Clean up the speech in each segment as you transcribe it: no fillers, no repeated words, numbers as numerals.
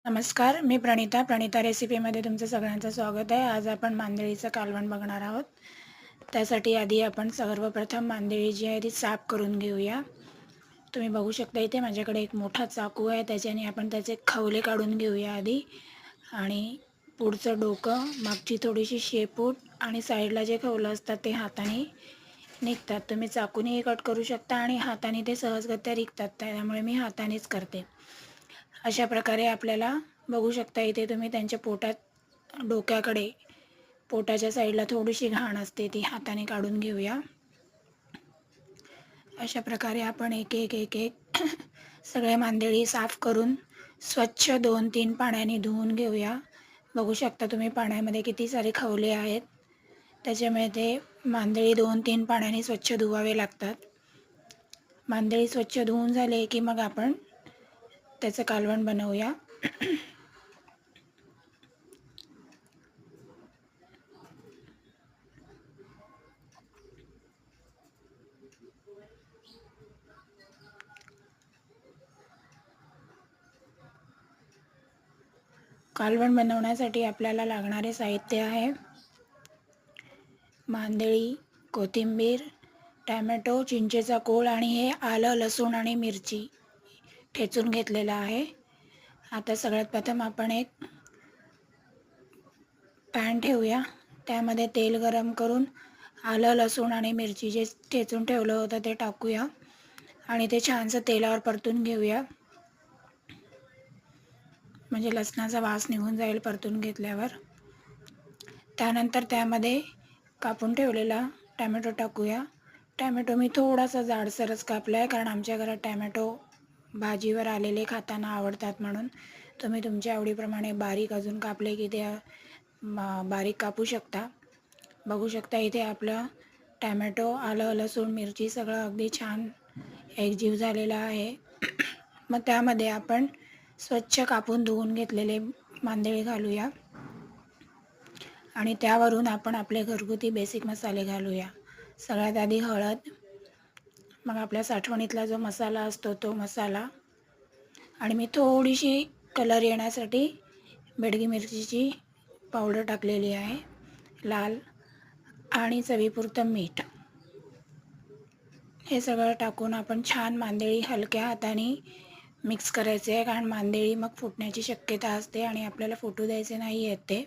नमस्कार, मी प्रणिता रेसिपीमध्ये तुमचं सगळ्यांचं स्वागत आहे. आज आपण मांदेळीचं कालवण बघणार आहोत. त्यासाठी आधी आपण सर्वप्रथम मांदेळी जी आहे ती साफ करून घेऊया. तुम्ही बघू शकता इथे माझ्याकडे एक मोठा चाकू आहे, त्याच्याने आपण त्याचे खवले काढून घेऊया आधी. आणि पुढचं डोकं, मागची थोडीशी शेपूट आणि साईडला जे खवलं असतात ते हाताने निघतात. तुम्ही चाकूनेही कट करू शकता आणि हाताने ते सहजगत्या निघतात, त्यामुळे मी हातानेच करते. अशा प्रकारे आपल्याला बघू शकता इथे तुम्ही त्यांच्या डोक्याकडे पोटाच्या साईडला थोडीशी घाण असते, ती हाताने काढून घेऊया. अशा प्रकारे आपण एक एक एक एक सगळे मांदेळी साफ करून स्वच्छ 2-3 पाण्याने धुवून घेऊया. बघू शकता तुम्ही पाण्यामध्ये किती सारे खवले आहेत, त्याच्यामुळे ते मांदेळी 2-3 पाण्याने स्वच्छ धुवावे लागतात. मांदेळी स्वच्छ धुवून झाले की मग आपण त्याचं कालवण बनवूया. कालवण बनवण्यासाठी आपल्याला लागणारे साहित्य आहे मांदेळी, कोथिंबीर, टॅमॅटो, चिंचेचा कोळ आणि हे आलं, लसूण आणि मिरची ठेचून घेतलेलं आहे. आता सगळ्यात प्रथम आपण एक पॅन ठेवूया. त्यामध्ये तेल गरम करून आलं, लसूण आणि मिरची जे ठेचून ठेवलं होतं ते टाकूया आणि ते छानसं तेलावर परतून घेऊया. म्हणजे लसणाचा वास निघून जाईल परतून घेतल्यावर. त्यानंतर त्यामध्ये कापून ठेवलेला टॅमॅटो टाकूया. टॅमॅटो मी थोडासा जाडसरच कापला आहे, कारण आमच्या घरात टॅमॅटो भाजीवर आलेले खाताना आवडतात, म्हणून तुम्ही तुमच्या आवडीप्रमाणे बारीक अजून कापले की ते बारीक कापू शकता. बघू शकता इथे आपलं टॅमॅटो, आलं, लसूण, मिरची सगळं अगदी छान एकजीव झालेला आहे. मग त्यामध्ये आपण स्वच्छ कापून धुवून घेतलेले मांदेळी घालूया आणि त्यावरून आपण आपले घरगुती बेसिक मसाले घालूया. सगळ्यात आधी हळद, मग आपल्या साठवणीतला जो मसाला असतो तो मसाला, आणि मी थोडीशी कलर येण्यासाठी बेडगी मिरचीची पावडर टाकलेली आहे, लाल, आणि चवीपुरतं मीठ. हे सगळं टाकून आपण छान मांदेळी हलक्या हाताने मिक्स करायचे आहे, कारण मांदेळी मग फुटण्याची शक्यता असते आणि आपल्याला फुटू द्यायचे नाही आहेत ते.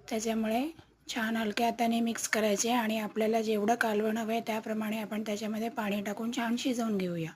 त्याच्यामुळे छान हलक्या हाताने मिक्स करायचे आणि आपल्याला जेवढं कालवण हवं आहे त्याप्रमाणे आपण त्याच्यामध्ये पाणी टाकून छान शिजवून घेऊया.